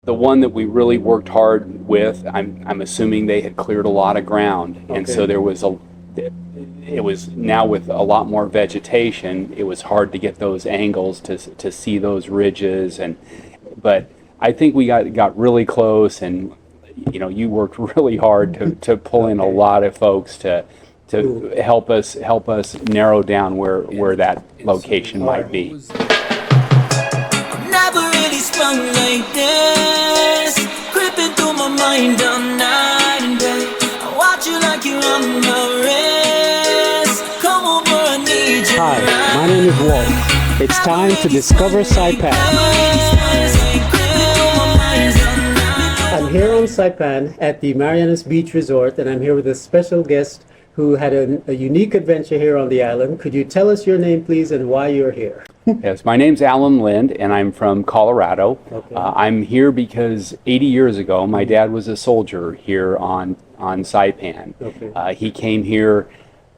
The one that we really worked hard with, I'm assuming they had cleared a lot of ground, and so there was it was now with a lot more vegetation, it was hard to get those angles to see those ridges, but I think we got really close, and you worked really hard to pull in a lot of folks to help us narrow down where that location might be. Never really sprung like this, creeping through my mind all night and day. I watch you like you're on my wrist. Come over, I need you. Hi, my name is Walt. It's time to discover Saipan. I'm here on Saipan at the Mariana Beach Resort, and I'm here with a special guest who had a unique adventure here on the island. Could you tell us your name, please, and why you're here? Yes, my name's Alan Lind, and I'm from Colorado. Okay. I'm here because 80 years ago, my dad was a soldier here on Saipan. Okay. He came here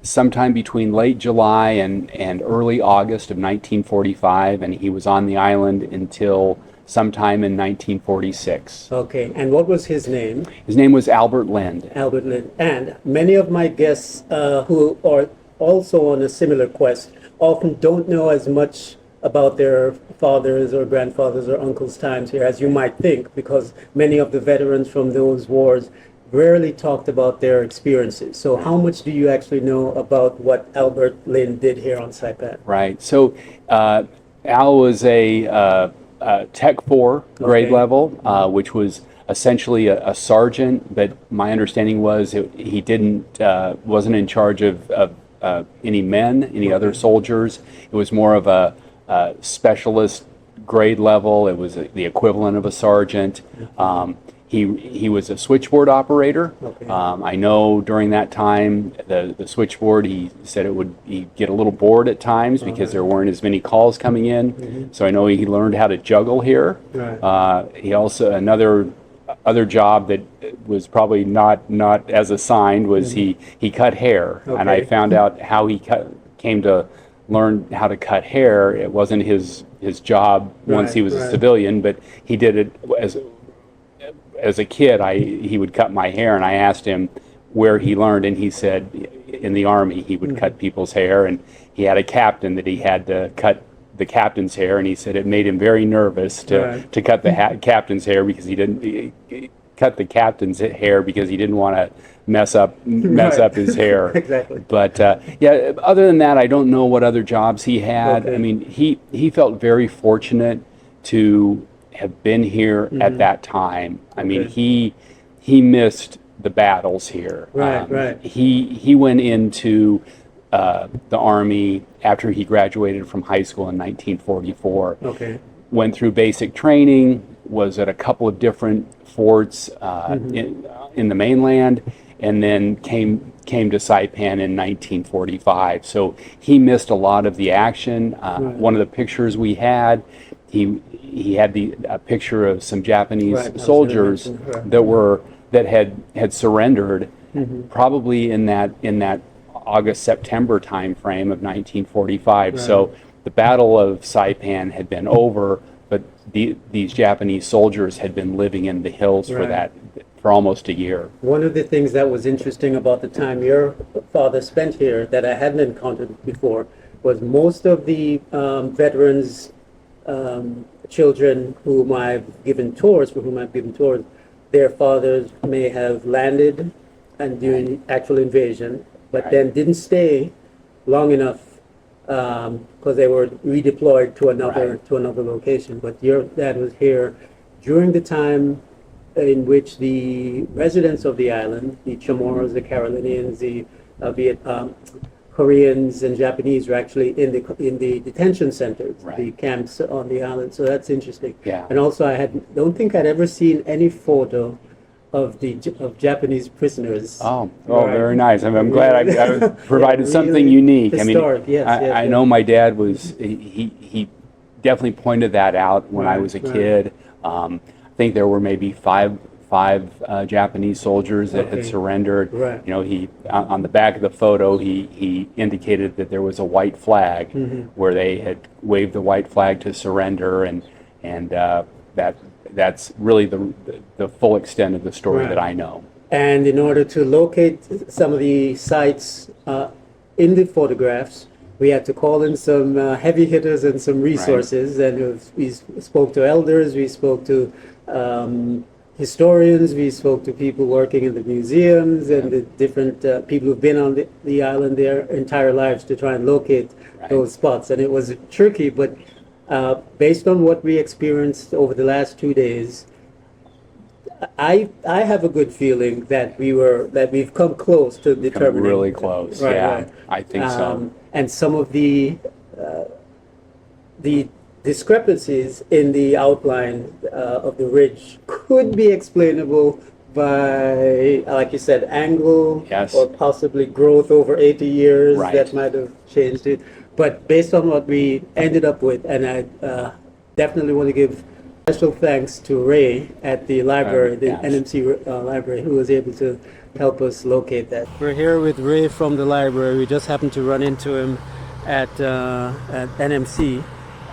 sometime between late July and early August of 1945, and he was on the island until sometime in 1946. Okay, and what was his name? His name was Albert Lind. Albert Lind. And many of my guests who are also on a similar quest often don't know as much about their fathers or grandfathers or uncles' times here as you might think, because many of the veterans from those wars rarely talked about their experiences. So how much do you actually know about what Albert Lind did here on Saipan? Right. So Al was a Tech 4 grade level, which was essentially a sergeant, but my understanding was he wasn't in charge of any men, any other soldiers. It was more of a specialist grade level. It was the equivalent of a sergeant. He was a switchboard operator. Okay. I know during that time, the switchboard, he said he'd get a little bored at times because there weren't as many calls coming in. Mm-hmm. So I know he learned how to juggle here. Right. He also, other job that was probably not as assigned was he cut hair. Okay. And I found out how he came to learn how to cut hair. It wasn't his job once he was a civilian, but he did it as a kid. He would cut my hair, and I asked him where he learned, and he said in the Army he would cut people's hair, and he had a captain that he had to cut the captain's hair, and he said it made him very nervous to cut the captain's hair because he didn't cut the captain's hair because he didn't want to mess up his hair. Exactly. But other than that, I don't know what other jobs he had. Okay. I mean, he felt very fortunate to have been here at that time. I mean, he missed the battles here. Right. He went into the Army after he graduated from high school in 1944. Okay. Went through basic training, was at a couple of different forts in the mainland, and then came to Saipan in 1945. So he missed a lot of the action. One of the pictures we had, he had a picture of some Japanese soldiers that had surrendered, probably in that August-September time frame of 1945. So the Battle of Saipan had been over, but these Japanese soldiers had been living in the hills for almost a year. One of the things that was interesting about the time your father spent here that I hadn't encountered before was most of the veterans' children for whom I've given tours, their fathers may have landed and during actual invasion, but then didn't stay long enough because they were redeployed to another location. But your dad was here during the time in which the residents of the island, the Chamorros, the Carolinians, the Koreans and Japanese were actually in the detention centers, the camps on the island. So that's interesting. Yeah. And also, don't think I'd ever seen any photo of Japanese prisoners. Oh, very nice. I'm glad I provided something really unique. Historic. I know my dad he definitely pointed that out when I was a kid. I think there were maybe five Japanese soldiers that had surrendered. Right. He on the back of the photo he indicated that there was a white flag where they had waved the white flag to surrender, and that that's really the full extent of the story that I know. And in order to locate some of the sites in the photographs, we had to call in some heavy hitters and some resources. And we spoke to elders, we spoke to historians, we spoke to people working in the museums and the different people who've been on the island their entire lives to try and locate those spots. And it was tricky, but based on what we experienced over the last 2 days, I have a good feeling that we've come close to determining. Really close, right. I think so. And some of the discrepancies in the outline of the ridge could be explainable by, like you said, angle, or possibly growth over 80 years that might have changed it. But based on what we ended up with, and I definitely want to give special thanks to Ray at the library, the NMC library, who was able to help us locate that. We're here with Ray from the library. We just happened to run into him at NMC,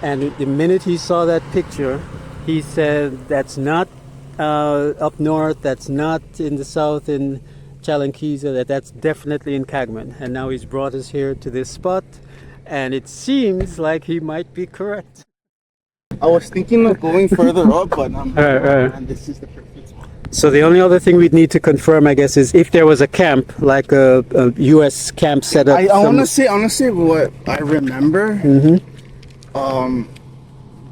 and the minute he saw that picture, he said, "That's not up north. That's not in the south in Chalanquiza. That's definitely in Cagman." And now he's brought us here to this spot, and it seems like he might be correct. I was thinking of going further up, but and this is the perfect spot. So the only other thing we'd need to confirm, I guess, is if there was a camp, like a U.S. camp set up. I want to say what I remember.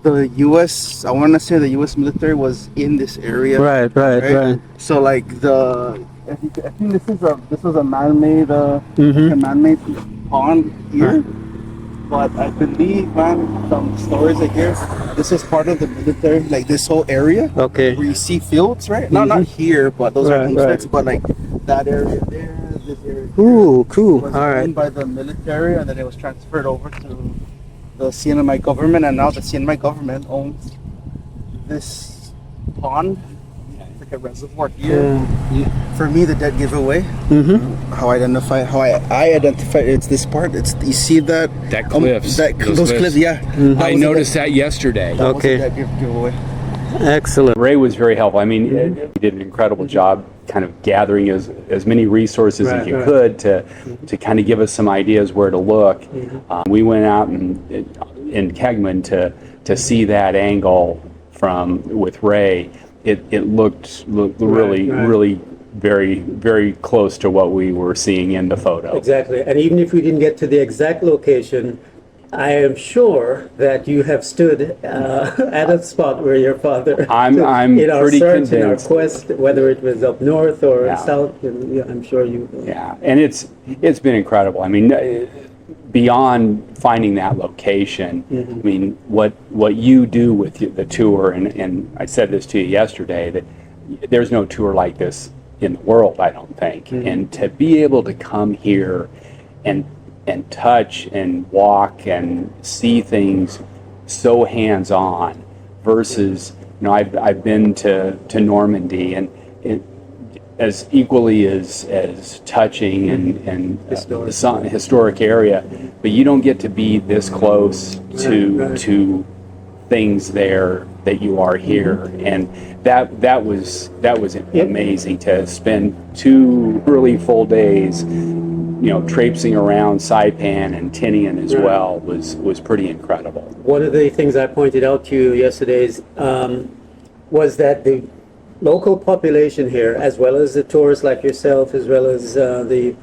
The U.S. I want to say the U.S. military was in this area. Right. So like I think this was a man-made man-made pond here. But I believe, man, some stories I hear, this is part of the military, like this whole area. Okay. Where you see fields, right? No, not here, but those are homesteads. But like that area there, this area. Ooh, cool. Was owned by the military, and then it was transferred over to the CNMI government, and now the CNMI government owns this pond. It's like a reservoir here. For me, the dead giveaway. How I identify it's this part. It's, you see that cliffs, those cliffs. I noticed that yesterday. That was a dead giveaway. Excellent. Ray was very helpful. I mean, he did an incredible job kind of gathering as many resources as he could to kind of give us some ideas where to look. We went out in Kegman to see that angle with Ray. It looked really very, very close to what we were seeing in the photo. Exactly. And even if we didn't get to the exact location, I am sure that you have stood at a spot where your father, I'm in our pretty search, in our convinced. quest, whether it was up north or south, I'm sure you. And it's been incredible. I mean, beyond finding that location, I mean, what you do with the tour, and I said this to you yesterday, that there's no tour like this in the world, I don't think. And to be able to come here and touch and walk and see things so hands-on versus, I've been to Normandy, and it as equally as touching and historic area, but you don't get to be this close to things there that you are here, and that was amazing to spend 2 really full days, traipsing around Saipan and Tinian as well was pretty incredible. One of the things I pointed out to you yesterday was that the local population here, as well as the tourists like yourself, as well as the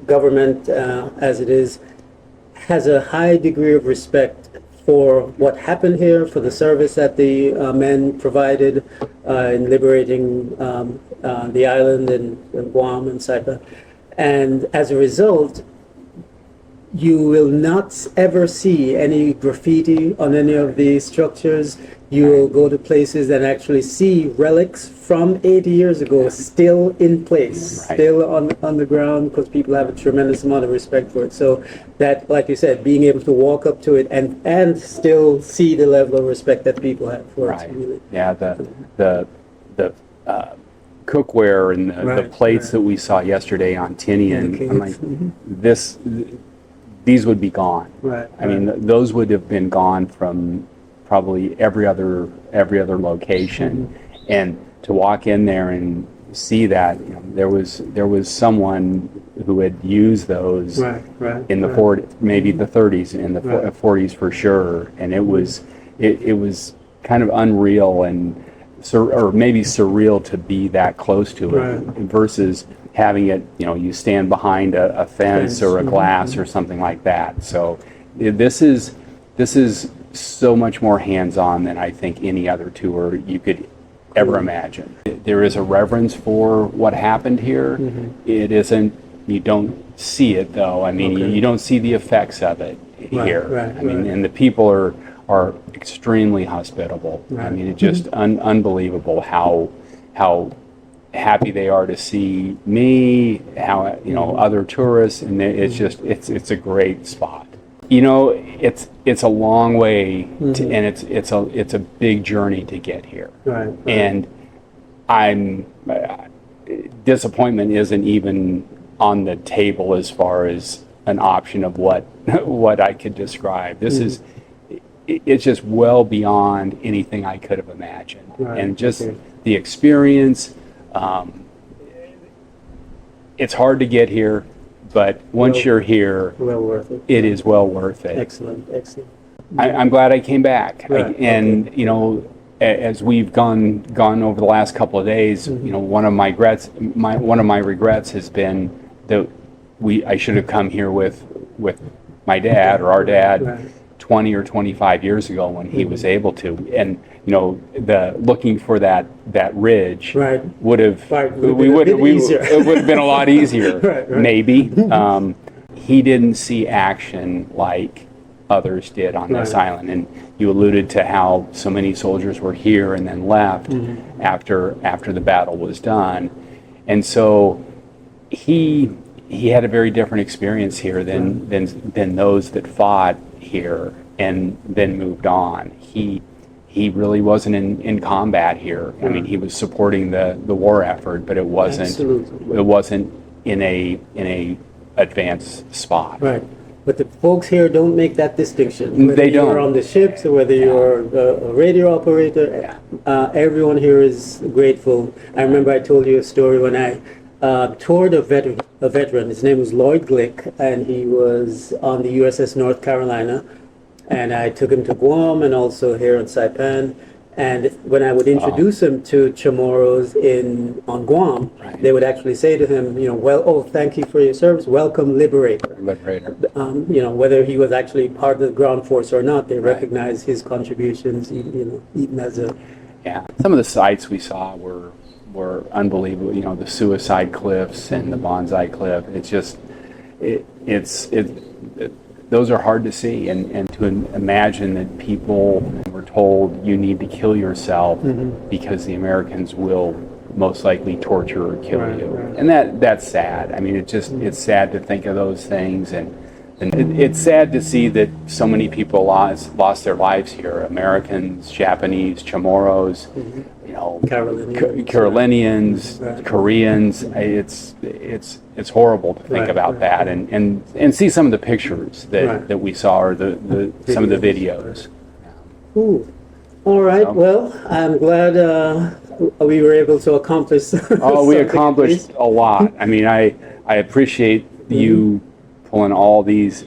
government as it is, has a high degree of respect for what happened here, for the service that the men provided in liberating the island and Guam and Saipan. And as a result, you will not ever see any graffiti on any of the structures. You will go to places and actually see relics from 80 years ago still in place, still on the ground, because people have a tremendous amount of respect for it. So that, like you said, being able to walk up to it and still see the level of respect that people have for it. Really. Yeah, the cookware and the plates that we saw yesterday on Tinian, I'm like, these would be gone. I mean, those would have been gone from probably every other location. And to walk in there and see that, you know, there was someone who had used those in the 40s, maybe the 30s, in the 40s for sure, and it was kind of unreal and or maybe surreal to be that close to it versus having it, you know, you stand behind a fence or a glass or something like that. So this is so much more hands-on than I think any other tour you could ever imagine. There is a reverence for what happened here. It isn't, you don't see it though. I mean, you don't see the effects of it here. I mean, and the people are extremely hospitable. I mean, it's just unbelievable how happy they are to see me, how, you know, other tourists, and it's just, it's a great spot. You know, it's a long way to, and it's a big journey to get here. And disappointment isn't even on the table as far as an option of what I could describe. This is, it's just well beyond anything I could have imagined. And just the experience, it's hard to get here, but once you're here, well worth it. It is well worth it. Excellent. I'm glad I came back. And you know, as we've gone over the last couple of days, you know, one of my regrets has been that I should have come here with my dad or our dad 20 or 25 years ago when he was able to. And you know, looking for that ridge would have it would have been a lot easier. Maybe he didn't see action like others did on this island, and you alluded to how so many soldiers were here and then left after the battle was done. And so he had a very different experience here than those that fought here and then moved on. He really wasn't in combat here. I mean, he was supporting the war effort, but it wasn't in a advanced spot. But the folks here don't make that distinction. They don't. Whether you're on the ships or whether you're a radio operator, everyone here is grateful. I remember I told you a story when I toured a veteran. His name was Lloyd Glick, and he was on the USS North Carolina. And I took him to Guam and also here in Saipan. And when I would introduce him to Chamorros on Guam, they would actually say to him, you know, thank you for your service. Welcome, Liberator. You know, whether he was actually part of the ground force or not, they recognize his contributions, even as a... Yeah, some of the sites we saw were unbelievable. You know, the Suicide Cliffs and the Bonsai Cliff. It's just, those are hard to see, and to imagine that people were told you need to kill yourself because the Americans will most likely torture or kill you. And that's sad. I mean, it's sad to think of those things, and it's sad to see that so many people lost their lives here. Americans, Japanese, Chamorros, you know, Carolinians, Koreans. It's horrible to think about that, and see some of the pictures that we saw, or some of the videos. Ooh. All right. Well, I'm glad we were able to accomplish. We accomplished a lot. I mean, I appreciate you pulling all these.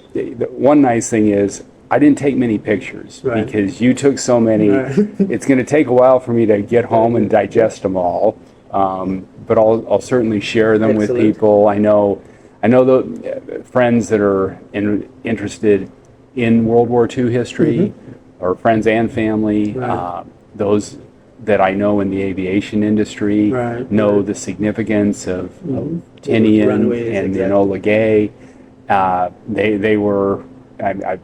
One nice thing is I didn't take many pictures because you took so many. It's going to take a while for me to get home and digest them all. But I'll certainly share them with people. I know the friends that are interested in World War II history, or friends and family. Those that I know in the aviation industry know the significance of Tinian and Enola Gay. They were. I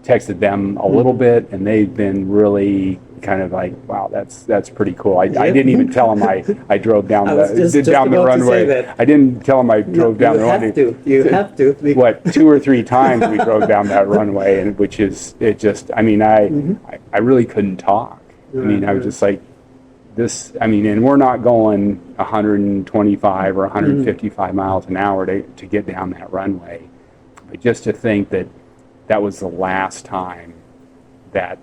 texted them a little bit, and they've been really kind of like, wow, that's pretty cool. I didn't even tell them I drove down the runway. I didn't tell them I drove down the runway. You have to. What, 2 or 3 times we drove down that runway, and which is, it just, I mean, I really couldn't talk. I mean, I was just like, this, I mean, and we're not going 125 or 155 miles an hour to get down that runway. But just to think that was the last time that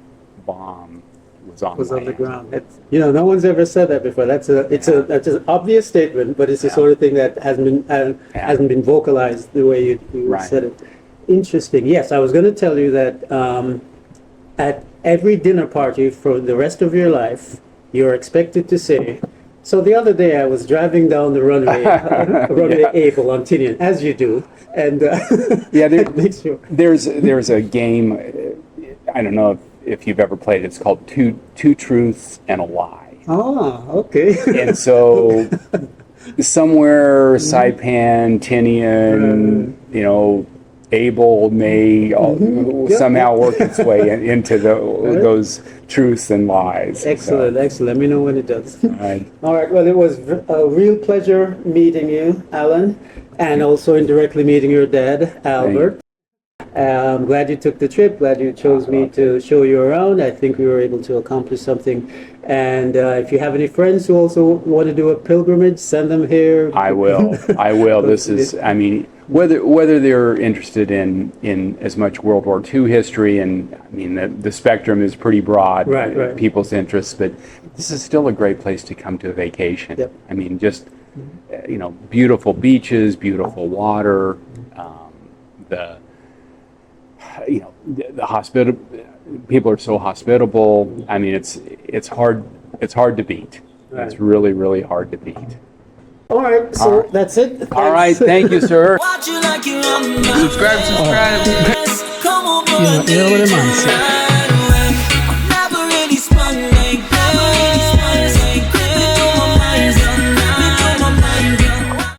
bomb was on Was on the land. ground. No one's ever said that before. That's an obvious statement, but it's the Yeah. sort of thing that hasn't been vocalized the way you Right. said it. Interesting. Yes, I was going to tell you that at every dinner party for the rest of your life, you're expected to say, "So the other day I was driving down the runway, runway Yeah. Able on Tinian," as you do, and Yeah, make sure. there's a game. I don't know if you've ever played. It's called Two Truths and a Lie. Ah, okay. And so somewhere Saipan, Tinian, Abel may Yeah. somehow work its way into those truths and lies. Excellent, excellent. Let me know when it does. Right. All right. Well, it was a real pleasure meeting you, Alan, and also indirectly meeting your dad, Albert. I'm glad you took the trip. Glad you chose me to show you around. I think we were able to accomplish something. And if you have any friends who also want to do a pilgrimage, send them here. I will. I will. This is, I mean, whether they're interested in as much World War II history, and I mean, the spectrum is pretty broad, Right. people's interests, but this is still a great place to come to a vacation. Yep. I mean, just, beautiful beaches, beautiful water, the hospitable, people are so hospitable. I mean, it's hard to beat. Right. It's really, really hard to beat. All right. So that's it. All right, Thanks. thank you, sir. Watch you like you're on my Subscribe. Come over You know and what need I'm you saying. now.